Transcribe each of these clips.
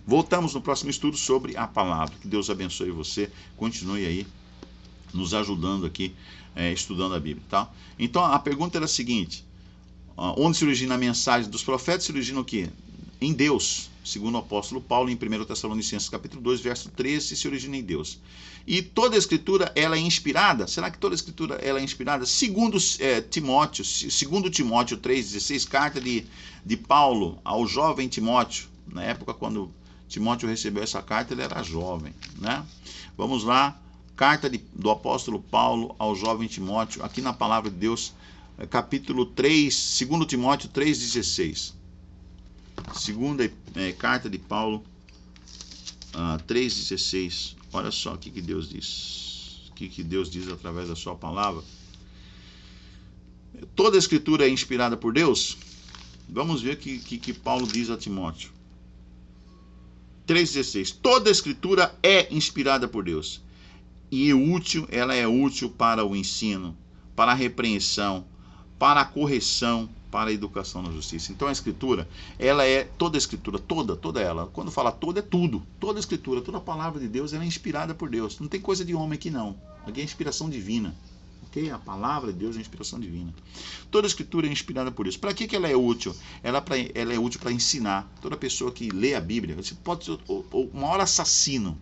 Voltamos no próximo estudo sobre a palavra. Que Deus abençoe você. Continue aí nos ajudando aqui, estudando a Bíblia. Tá? Então a pergunta era a seguinte: onde se origina a mensagem dos profetas? Se origina o quê? Em Deus, segundo o apóstolo Paulo, em 1 Tessalonicenses capítulo 2, verso 13, se origina em Deus. E toda a escritura, ela é inspirada? Será que toda a escritura ela é inspirada? Segundo Timóteo 3,16, carta de Paulo ao jovem Timóteo, na época quando Timóteo recebeu essa carta, ele era jovem, né? Vamos lá, carta do apóstolo Paulo ao jovem Timóteo, aqui na palavra de Deus, capítulo 3, 2 Timóteo 3,16. Segunda carta de Paulo, 3,16. Olha só o que Deus diz. O que Deus diz através da sua palavra. Toda a escritura é inspirada por Deus? Vamos ver o que Paulo diz a Timóteo. 3,16. Toda a escritura é inspirada por Deus. E ela é útil para o ensino, para a repreensão, para a correção, para a educação na justiça. Então a escritura, ela é toda a escritura, toda ela. Quando fala toda, é tudo. Toda a escritura, toda a palavra de Deus, ela é inspirada por Deus. Não tem coisa de homem aqui não. Aqui é inspiração divina. Okay? A palavra de Deus é inspiração divina. Toda a escritura é inspirada por Deus. Para que ela é útil? Ela é útil para ensinar. Toda pessoa que lê a Bíblia, você pode ser o maior assassino,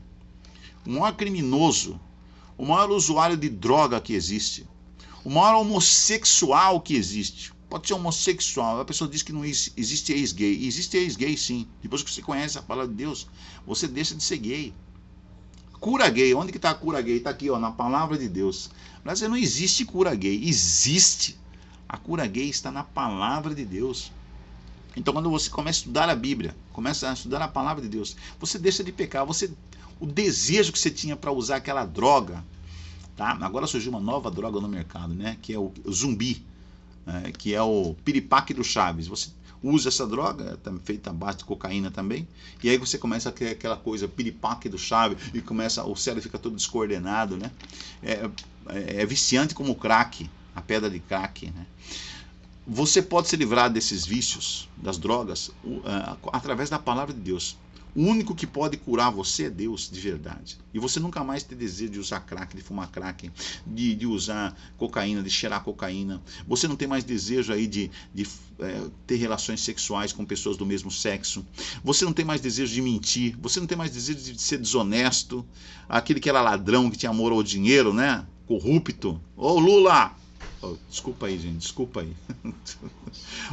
o maior criminoso, o maior usuário de droga que existe, o maior homossexual que existe. Pode ser homossexual. A pessoa diz que não existe ex-gay. Existe ex-gay sim. Depois que você conhece a palavra de Deus, você deixa de ser gay. Cura gay. Onde que está a cura gay? Está aqui, ó, na palavra de Deus. Mas não existe cura gay. Existe. A cura gay está na palavra de Deus. Então quando você começa a estudar a Bíblia, começa a estudar a palavra de Deus, você deixa de pecar. O desejo que você tinha para usar aquela droga, tá? Agora surgiu uma nova droga no mercado, né? Que é o zumbi. Que é o piripaque do Chaves. Você usa essa droga, feita à base de cocaína também, e aí você começa a criar aquela coisa, piripaque do Chaves, e o cérebro fica todo descoordenado, né? É viciante como o crack, a pedra de crack, né? Você pode se livrar desses vícios, das drogas, através da palavra de Deus. O único que pode curar você é Deus, de verdade. E você nunca mais ter desejo de usar crack, de fumar crack, de usar cocaína, de cheirar cocaína. Você não tem mais desejo aí de ter relações sexuais com pessoas do mesmo sexo. Você não tem mais desejo de mentir. Você não tem mais desejo de ser desonesto. Aquele que era ladrão, que tinha amor ao dinheiro, né? Corrupto. Ô Lula! Oh, desculpa aí, gente, desculpa aí.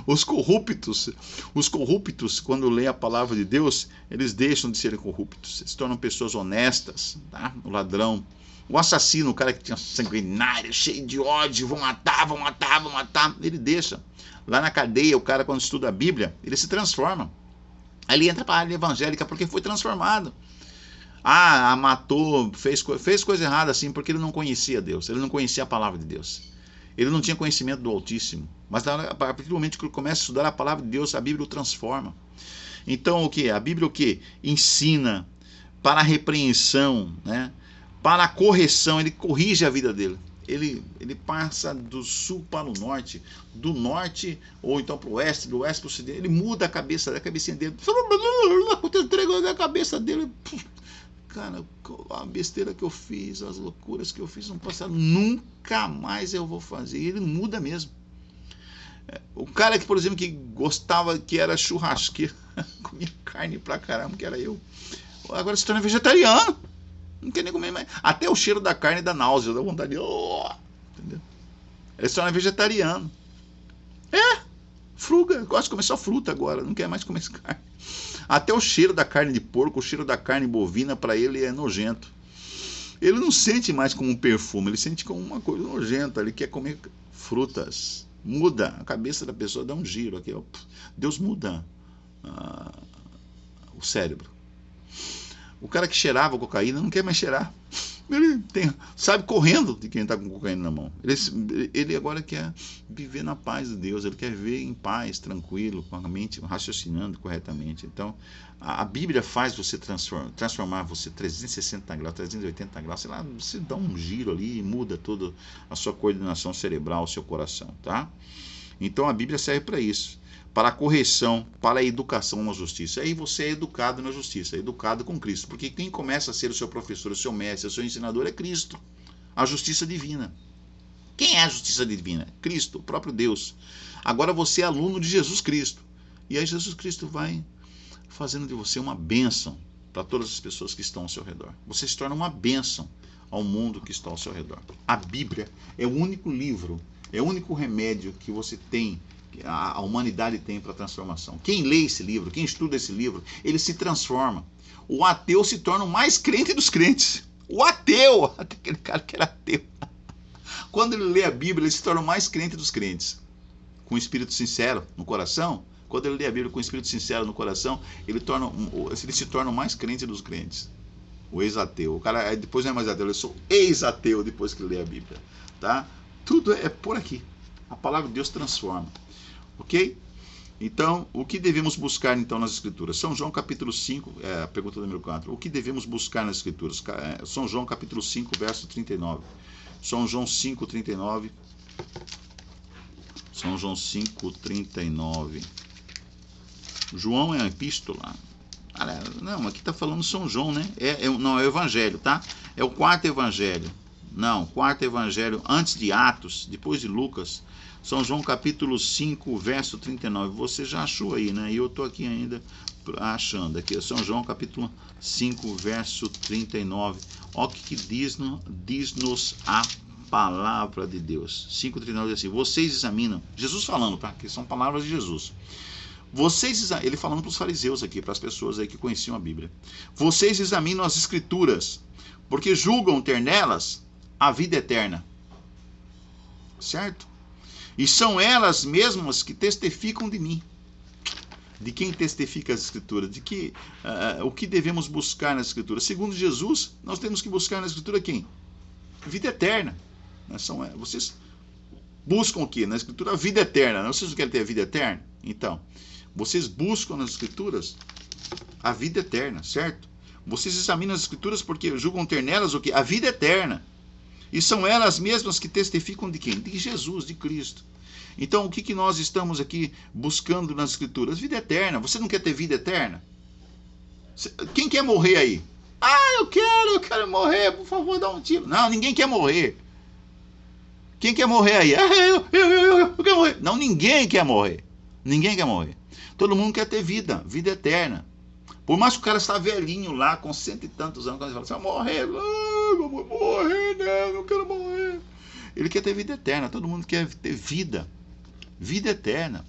Os corruptos, quando lêem a palavra de Deus, eles deixam de serem corruptos, se tornam pessoas honestas, tá? O ladrão, o assassino, o cara que tinha sanguinário, cheio de ódio, vão matar, ele deixa. Lá na cadeia, o cara, quando estuda a Bíblia, ele se transforma. Aí ele entra para a área evangélica porque foi transformado. Matou, fez coisa errada assim, porque ele não conhecia Deus, ele não conhecia a palavra de Deus. Ele não tinha conhecimento do Altíssimo. Mas a partir do momento que ele começa a estudar a palavra de Deus, a Bíblia o transforma. Então o que? A Bíblia o que? Ensina para a repreensão, né? Para a correção, ele corrige a vida dele. Ele passa do sul para o norte, do norte ou então para o oeste, do oeste para o ocidente. Ele muda a cabecinha dele. Entregou a cabeça dele. Cara, a besteira que eu fiz, as loucuras que eu fiz no passado, nunca mais eu vou fazer. E ele muda mesmo. O cara que, por exemplo, que gostava, que era churrasqueiro, comia carne pra caramba, que era eu, agora se torna vegetariano. Não quer nem comer mais. Até o cheiro da carne dá náusea, dá vontade de... entendeu? Ele se torna vegetariano. Fruga, gosta de comer só fruta agora, não quer mais comer carne. Até o cheiro da carne de porco, o cheiro da carne bovina, para ele é nojento. Ele não sente mais como um perfume, ele sente como uma coisa nojenta, ele quer comer frutas. Muda, a cabeça da pessoa dá um giro aqui. Deus muda o cérebro. O cara que cheirava cocaína não quer mais cheirar. Ele sabe correndo de quem está com cocaína na mão. Ele agora quer viver na paz de Deus, ele quer viver em paz, tranquilo, com a mente raciocinando corretamente. Então, a Bíblia faz você transformar você 360 graus, 380 graus, sei lá, você dá um giro ali e muda toda a sua coordenação cerebral, o seu coração, tá? Então, a Bíblia serve para isso, para a correção, para a educação na justiça. Aí você é educado na justiça, é educado com Cristo. Porque quem começa a ser o seu professor, o seu mestre, o seu ensinador é Cristo. A justiça divina. Quem é a justiça divina? Cristo, o próprio Deus. Agora você é aluno de Jesus Cristo. E aí Jesus Cristo vai fazendo de você uma bênção para todas as pessoas que estão ao seu redor. Você se torna uma bênção ao mundo que está ao seu redor. A Bíblia é o único livro, é o único remédio que você tem, a humanidade tem para a transformação. Quem lê esse livro, quem estuda esse livro, ele se transforma. O ateu se torna o mais crente dos crentes. O ateu, aquele cara que era ateu. Quando ele lê a Bíblia, ele se torna o mais crente dos crentes. Com o espírito sincero no coração, quando ele lê a Bíblia com o espírito sincero no coração, ele se torna o mais crente dos crentes. O ex-ateu. O cara depois não é mais ateu, ele sou ex-ateu depois que lê a Bíblia. Tá? Tudo é por aqui. A palavra de Deus transforma. Ok? Então, o que devemos buscar então nas Escrituras? São João capítulo 5, a pergunta número 4. O que devemos buscar nas Escrituras? São João capítulo 5, verso 39. São João 5, 39. São João 5, 39. João é a epístola. Não, aqui está falando São João, né? Não, é o Evangelho, tá? É o quarto Evangelho. Não, quarto Evangelho antes de Atos, depois de Lucas. São João capítulo 5, verso 39. Você já achou aí, né? E eu estou aqui ainda achando. Aqui, São João capítulo 5, verso 39. Olha o que diz-nos a palavra de Deus. 5:39 diz assim: vocês examinam, Jesus falando, tá? Que são palavras de Jesus. Ele falando para os fariseus aqui, para as pessoas aí que conheciam a Bíblia. Vocês examinam as Escrituras, porque julgam ter nelas a vida eterna. Certo? E são elas mesmas que testificam de mim. De quem testifica as Escrituras? De que o que devemos buscar nas Escrituras? Segundo Jesus, nós temos que buscar na Escritura quem? Vida eterna. Vocês buscam o quê? Na Escritura, a vida eterna. Vocês não querem ter a vida eterna? Então, vocês buscam nas Escrituras a vida eterna, certo? Vocês examinam as Escrituras porque julgam ter nelas o quê? A vida eterna. E são elas mesmas que testificam de quem? De Jesus, de Cristo. Então, o que nós estamos aqui buscando nas Escrituras? Vida eterna. Você não quer ter vida eterna? Quem quer morrer aí? Eu quero morrer, por favor, dá um tiro. Não, ninguém quer morrer. Quem quer morrer aí? Eu quero morrer. Não, ninguém quer morrer. Ninguém quer morrer. Todo mundo quer ter vida eterna. Por mais que o cara está velhinho lá, com 100 e tantos anos, quando ele fala assim, morrer, vou morrer, não quero morrer. Ele quer ter vida eterna, todo mundo quer ter vida eterna,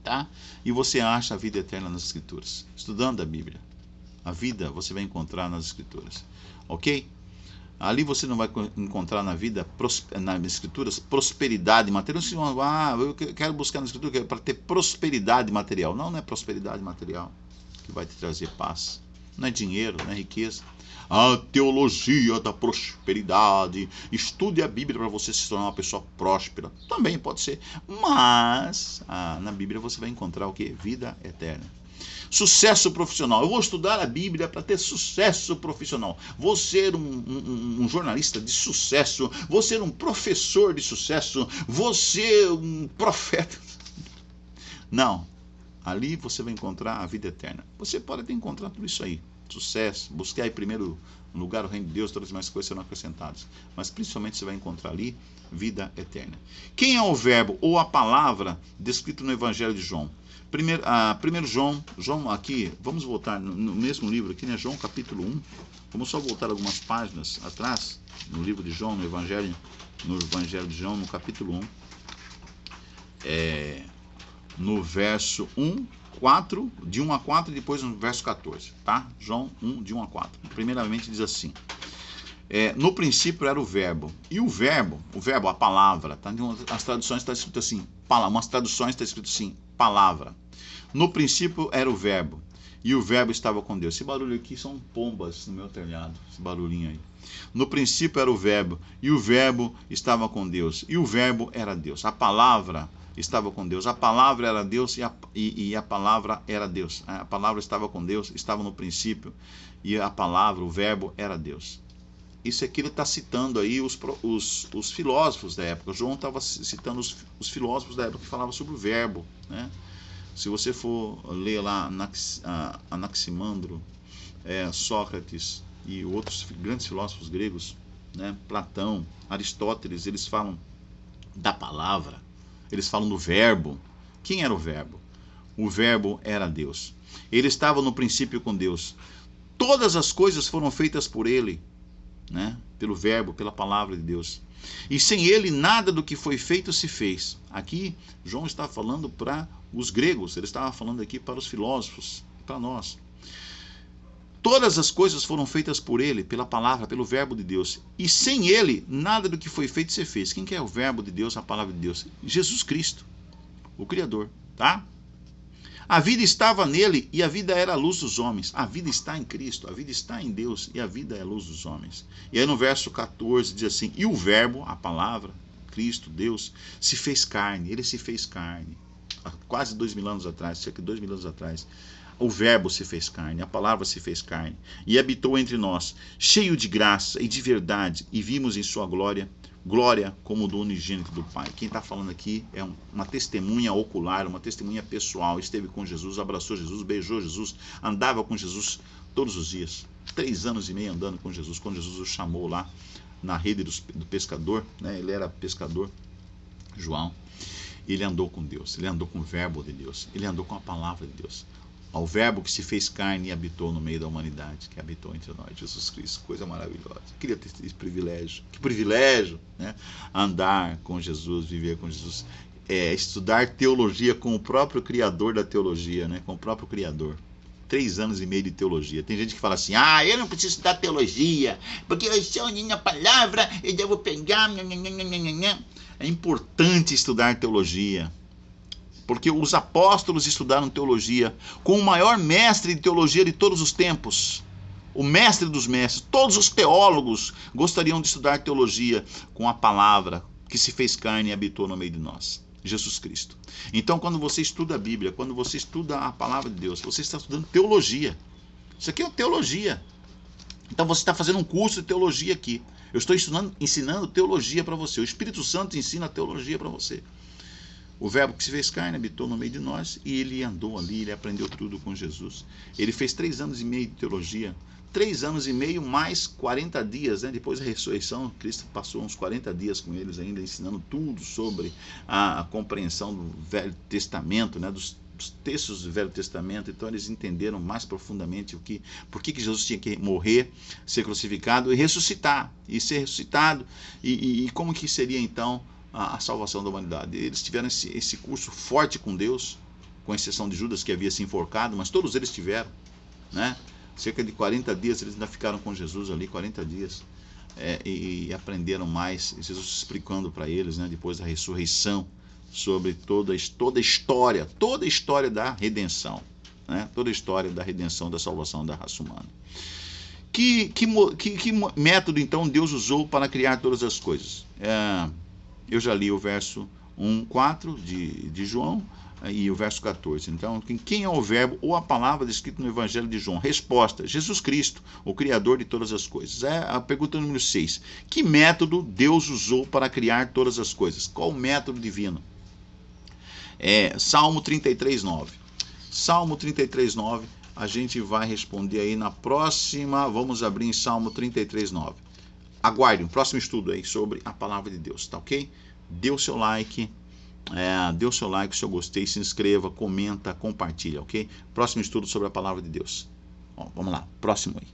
tá? E você acha a vida eterna nas Escrituras, estudando a Bíblia. A vida você vai encontrar nas Escrituras, ok? Ali você não vai encontrar nas Escrituras prosperidade material. Eu quero buscar na Escritura para ter prosperidade material. Não é prosperidade material que vai te trazer paz. Não é dinheiro, não é riqueza. A teologia da prosperidade. Estude a Bíblia para você se tornar uma pessoa próspera. Também pode ser. Mas na Bíblia você vai encontrar o quê? Vida eterna. Sucesso profissional. Eu vou estudar a Bíblia para ter sucesso profissional. Vou ser um jornalista de sucesso. Vou ser um professor de sucesso. Vou ser um profeta. Não. Ali você vai encontrar a vida eterna. Você pode até encontrar tudo isso aí. Sucesso. Buscar em primeiro lugar o reino de Deus. Todas as demais coisas serão acrescentadas. Mas principalmente você vai encontrar ali vida eterna. Quem é o verbo ou a palavra descrito no Evangelho de João? Primeiro João aqui, vamos voltar no mesmo livro aqui, né? João capítulo 1. Vamos só voltar algumas páginas atrás, no livro de João, no Evangelho de João, no capítulo 1. No verso 1, 4, de 1 a 4, e depois no verso 14, tá? João 1, de 1 a 4. Primeiramente diz assim: no princípio era o verbo. E o verbo, a palavra, tá? As traduções está escrito assim, umas traduções está escrito assim, palavra. No princípio era o verbo, e o verbo estava com Deus. Esse barulho aqui são pombas no meu telhado, esse barulhinho aí. No princípio era o verbo, e o verbo estava com Deus, e o verbo era Deus. A palavra estava com Deus, a palavra era Deus, e a palavra era Deus. A palavra estava com Deus, estava no princípio, e a palavra, o verbo, era Deus. Isso aqui ele está citando aí os filósofos da época. João estava citando os filósofos da época que falavam sobre o verbo, né? Se você for ler lá Anaximandro, Sócrates e outros grandes filósofos gregos, né, Platão, Aristóteles, eles falam da palavra, eles falam do verbo. Quem era o verbo? O verbo era Deus. Ele estava no princípio com Deus. Todas as coisas foram feitas por ele, né? Pelo verbo, pela palavra de Deus. E sem ele, nada do que foi feito se fez. Aqui, João está falando para os gregos, ele estava falando aqui para os filósofos, para nós. Todas as coisas foram feitas por ele, pela palavra, pelo verbo de Deus. E sem ele, nada do que foi feito se fez. Quem que é o verbo de Deus, a palavra de Deus? Jesus Cristo, o Criador, tá? A vida estava nele e a vida era a luz dos homens. A vida está em Cristo, a vida está em Deus e a vida é a luz dos homens. E aí no verso 14 diz assim: e o verbo, a palavra, Cristo, Deus, se fez carne. Ele se fez carne. Há quase 2000 anos atrás, cerca de 2000 anos atrás. O verbo se fez carne, a palavra se fez carne e habitou entre nós, cheio de graça e de verdade, e vimos em sua glória como do unigênito do Pai. Quem está falando aqui é uma testemunha ocular, uma testemunha pessoal. Esteve com Jesus, abraçou Jesus, beijou Jesus, andava com Jesus todos os dias. 3 anos e meio andando com Jesus, quando Jesus o chamou lá na rede do pescador, né? Ele era pescador, João. Ele andou com Deus, ele andou com o verbo de Deus, ele andou com a palavra de Deus. Ao verbo que se fez carne e habitou no meio da humanidade, que habitou entre nós, Jesus Cristo, coisa maravilhosa. Eu queria ter esse privilégio, que privilégio, né? Andar com Jesus, viver com Jesus, estudar teologia com o próprio Criador da teologia, né? Com o próprio Criador. 3 anos e meio de teologia. Tem gente que fala assim: eu não preciso estudar teologia, porque eu sou a minha palavra, eu devo pegar. É importante estudar teologia. Porque os apóstolos estudaram teologia com o maior mestre de teologia de todos os tempos, o mestre dos mestres. Todos os teólogos gostariam de estudar teologia com a palavra que se fez carne e habitou no meio de nós, Jesus Cristo. Então, quando você estuda a Bíblia, quando você estuda a palavra de Deus, você está estudando teologia. Isso aqui é teologia. Então, você está fazendo um curso de teologia aqui. Eu estou ensinando teologia para você. O Espírito Santo ensina teologia para você. O verbo que se fez carne habitou no meio de nós e ele andou ali, ele aprendeu tudo com Jesus. Ele fez 3 anos e meio de teologia, 3 anos e meio mais 40 dias, né? Depois da ressurreição, Cristo passou uns 40 dias com eles ainda, ensinando tudo sobre a compreensão do Velho Testamento, né? Dos textos do Velho Testamento. Então eles entenderam mais profundamente por que Jesus tinha que morrer, ser crucificado e ressuscitar, e ser ressuscitado, e como que seria então a salvação da humanidade. Eles tiveram esse curso forte com Deus, com exceção de Judas, que havia se enforcado, mas todos eles tiveram, né? Cerca de 40 dias eles ainda ficaram com Jesus ali, 40 dias, e aprenderam mais, Jesus explicando para eles, né, depois da ressurreição, sobre toda a história da redenção, né? Toda a história da redenção, da salvação da raça humana. Que método então Deus usou para criar todas as coisas? Eu já li o verso 1:4 de João e o verso 14. Então, quem é o verbo ou a palavra descrita no Evangelho de João? Resposta: Jesus Cristo, o Criador de todas as coisas. A pergunta número 6. Que método Deus usou para criar todas as coisas? Qual o método divino? Salmo 33:9. Salmo 33:9, a gente vai responder aí na próxima. Vamos abrir em Salmo 33:9. Aguarde um próximo estudo aí sobre a palavra de Deus, tá ok? Dê o seu like, o seu gostei, se inscreva, comenta, compartilha, ok? Próximo estudo sobre a palavra de Deus. Vamos lá, próximo aí.